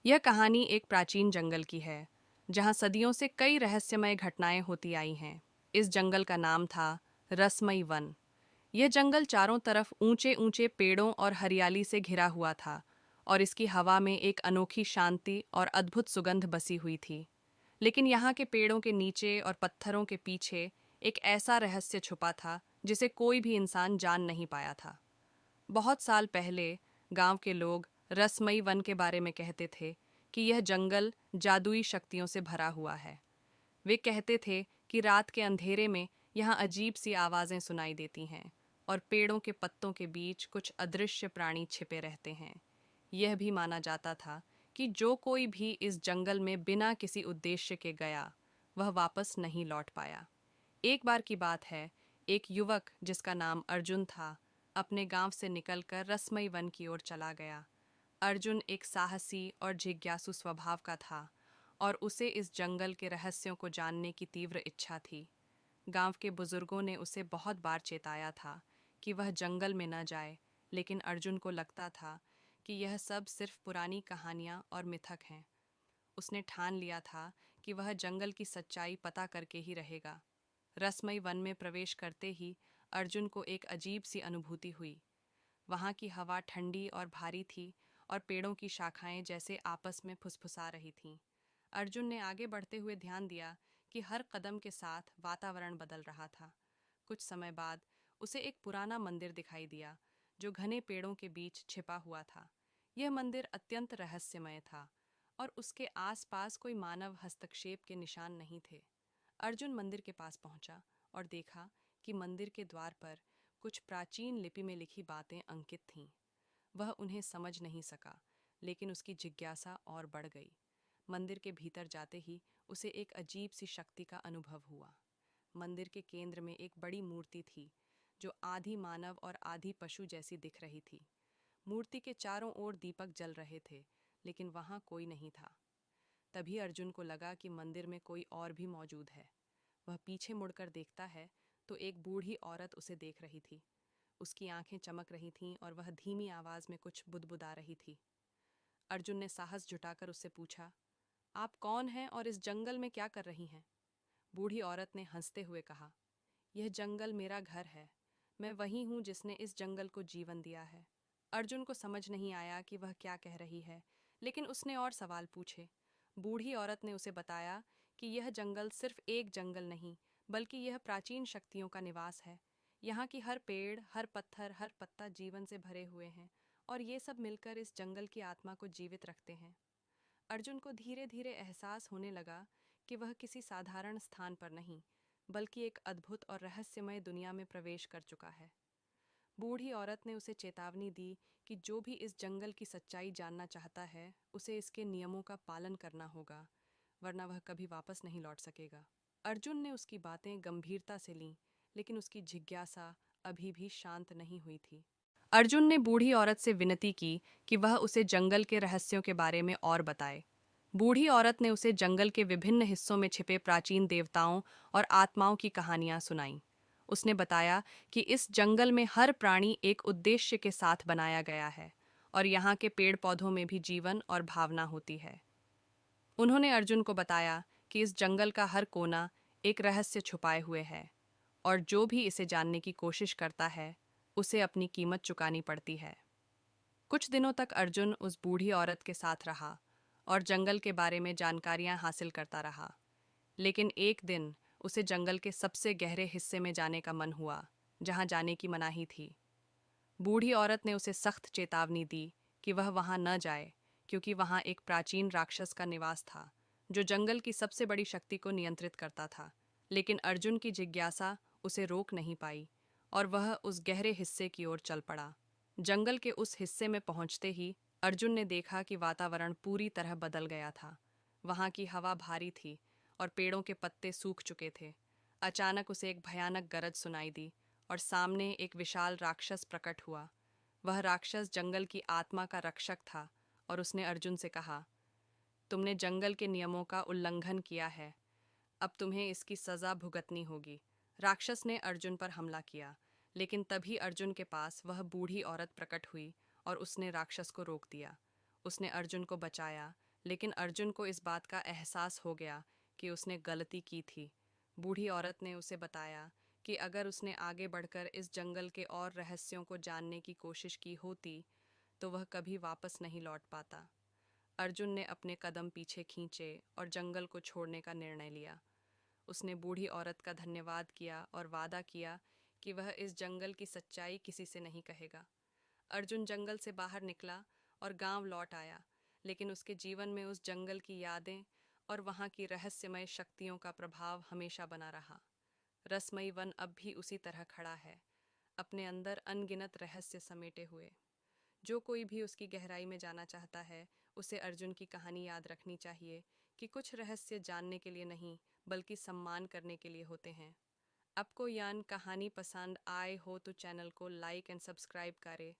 यह कहानी एक प्राचीन जंगल की है, जहाँ सदियों से कई रहस्यमय घटनाएं होती आई हैं। इस जंगल का नाम था रसमई वन। यह जंगल चारों तरफ ऊंचे ऊंचे पेड़ों और हरियाली से घिरा हुआ था, और इसकी हवा में एक अनोखी शांति और अद्भुत सुगंध बसी हुई थी। लेकिन यहाँ के पेड़ों के नीचे और पत्थरों के पीछे एक ऐसा रहस्य छुपा था जिसे कोई भी इंसान जान नहीं पाया था। बहुत साल पहले गांव के लोग रसमई वन के बारे में कहते थे कि यह जंगल जादुई शक्तियों से भरा हुआ है। वे कहते थे कि रात के अंधेरे में यहाँ अजीब सी आवाज़ें सुनाई देती हैं और पेड़ों के पत्तों के बीच कुछ अदृश्य प्राणी छिपे रहते हैं। यह भी माना जाता था कि जो कोई भी इस जंगल में बिना किसी उद्देश्य के गया, वह वापस नहीं लौट पाया। एक बार की बात है, एक युवक जिसका नाम अर्जुन था, अपने गांव से निकलकर रसमई वन की ओर चला गया। अर्जुन एक साहसी और जिज्ञासु स्वभाव का था, और उसे इस जंगल के रहस्यों को जानने की तीव्र इच्छा थी। गांव के बुजुर्गों ने उसे बहुत बार चेताया था कि वह जंगल में न जाए, लेकिन अर्जुन को लगता था कि यह सब सिर्फ पुरानी कहानियां और मिथक हैं। उसने ठान लिया था कि वह जंगल की सच्चाई पता करके ही रहेगा। रसमई वन में प्रवेश करते ही अर्जुन को एक अजीब सी अनुभूति हुई। वहाँ की हवा ठंडी और भारी थी, और पेड़ों की शाखाएं जैसे आपस में फुसफुसा रही थीं। अर्जुन ने आगे बढ़ते हुए ध्यान दिया कि हर कदम के साथ वातावरण बदल रहा था। कुछ समय बाद उसे एक पुराना मंदिर दिखाई दिया, जो घने पेड़ों के बीच छिपा हुआ था। यह मंदिर अत्यंत रहस्यमय था, और उसके आसपास कोई मानव हस्तक्षेप के निशान नहीं थे। अर्जुन मंदिर के पास पहुंचा और देखा कि मंदिर के द्वार पर कुछ प्राचीन लिपि में लिखी बातें अंकित थीं। वह उन्हें समझ नहीं सका, लेकिन उसकी जिज्ञासा और बढ़ गई। मंदिर के भीतर जाते ही उसे एक अजीब सी शक्ति का अनुभव हुआ। मंदिर के केंद्र में एक बड़ी मूर्ति थी, जो आधी मानव और आधी पशु जैसी दिख रही थी। मूर्ति के चारों ओर दीपक जल रहे थे, लेकिन वहां कोई नहीं था। तभी अर्जुन को लगा कि मंदिर में कोई और भी मौजूद है। वह पीछे मुड़कर देखता है तो एक बूढ़ी औरत उसे देख रही थी। उसकी आंखें चमक रही थीं और वह धीमी आवाज में कुछ बुदबुदा रही थी। अर्जुन ने साहस जुटाकर उससे पूछा, आप कौन हैं और इस जंगल में क्या कर रही हैं? बूढ़ी औरत ने हंसते हुए कहा, यह जंगल मेरा घर है। मैं वही हूँ जिसने इस जंगल को जीवन दिया है। अर्जुन को समझ नहीं आया कि वह क्या कह रही है, लेकिन उसने और सवाल पूछे। बूढ़ी औरत ने उसे बताया कि यह जंगल सिर्फ एक जंगल नहीं, बल्कि यह प्राचीन शक्तियों का निवास है। यहाँ की हर पेड़, हर पत्थर, हर पत्ता जीवन से भरे हुए हैं, और ये सब मिलकर इस जंगल की आत्मा को जीवित रखते हैं। अर्जुन को धीरे धीरे एहसास होने लगा कि वह किसी साधारण स्थान पर नहीं, बल्कि एक अद्भुत और रहस्यमय दुनिया में प्रवेश कर चुका है। बूढ़ी औरत ने उसे चेतावनी दी कि जो भी इस जंगल की सच्चाई जानना चाहता है, उसे इसके नियमों का पालन करना होगा, वरना वह कभी वापस नहीं लौट सकेगा। अर्जुन ने उसकी बातें गंभीरता से लीं, लेकिन उसकी जिज्ञासा अभी भी शांत नहीं हुई थी। अर्जुन ने बूढ़ी औरत से विनती की कि वह उसे जंगल के रहस्यों के बारे में और बताए। बूढ़ी औरत ने उसे जंगल के विभिन्न हिस्सों में छिपे प्राचीन देवताओं और आत्माओं की कहानियां सुनाईं। उसने बताया कि इस जंगल में हर प्राणी एक उद्देश्य के साथ बनाया गया है, और यहाँ के पेड़ पौधों में भी जीवन और भावना होती है। उन्होंने अर्जुन को बताया कि इस जंगल का हर कोना एक रहस्य छुपाए हुए है, और जो भी इसे जानने की कोशिश करता है, उसे अपनी कीमत चुकानी पड़ती है। कुछ दिनों तक अर्जुन उस बूढ़ी औरत के साथ रहा और जंगल के बारे में जानकारियां हासिल करता रहा। लेकिन एक दिन उसे जंगल के सबसे गहरे हिस्से में जाने का मन हुआ, जहां जाने की मनाही थी। बूढ़ी औरत ने उसे सख्त चेतावनी दी कि वह वहां न जाए, क्योंकि वहां एक प्राचीन राक्षस का निवास था, जो जंगल की सबसे बड़ी शक्ति को नियंत्रित करता था। लेकिन अर्जुन की जिज्ञासा उसे रोक नहीं पाई, और वह उस गहरे हिस्से की ओर चल पड़ा। जंगल के उस हिस्से में पहुंचते ही अर्जुन ने देखा कि वातावरण पूरी तरह बदल गया था। वहां की हवा भारी थी, और पेड़ों के पत्ते सूख चुके थे। अचानक उसे एक भयानक गरज सुनाई दी, और सामने एक विशाल राक्षस प्रकट हुआ। वह राक्षस जंगल की आत्मा का रक्षक था, और उसने अर्जुन से कहा, तुमने जंगल के नियमों का उल्लंघन किया है। अब तुम्हें इसकी सजा भुगतनी होगी। राक्षस ने अर्जुन पर हमला किया, लेकिन तभी अर्जुन के पास वह बूढ़ी औरत प्रकट हुई, और उसने राक्षस को रोक दिया। उसने अर्जुन को बचाया, लेकिन अर्जुन को इस बात का एहसास हो गया कि उसने गलती की थी। बूढ़ी औरत ने उसे बताया कि अगर उसने आगे बढ़कर इस जंगल के और रहस्यों को जानने की कोशिश की होती तो वह कभी वापस नहीं लौट पाता। अर्जुन ने अपने कदम पीछे खींचे और जंगल को छोड़ने का निर्णय लिया। उसने बूढ़ी औरत का धन्यवाद किया और वादा किया कि वह इस जंगल की सच्चाई किसी से नहीं कहेगा। अर्जुन जंगल से बाहर निकला और गांव लौट आया, लेकिन उसके जीवन में उस जंगल की यादें और वहां की रहस्यमय शक्तियों का प्रभाव हमेशा बना रहा। रसमई वन अब भी उसी तरह खड़ा है, अपने अंदर अनगिनत रहस्य समेटे हुए। जो कोई भी उसकी गहराई में जाना चाहता है, उसे अर्जुन की कहानी याद रखनी चाहिए कि कुछ रहस्य जानने के लिए नहीं, बल्कि सम्मान करने के लिए होते हैं। आपको यान कहानी पसंद आए हो तो चैनल को लाइक एंड सब्सक्राइब करें।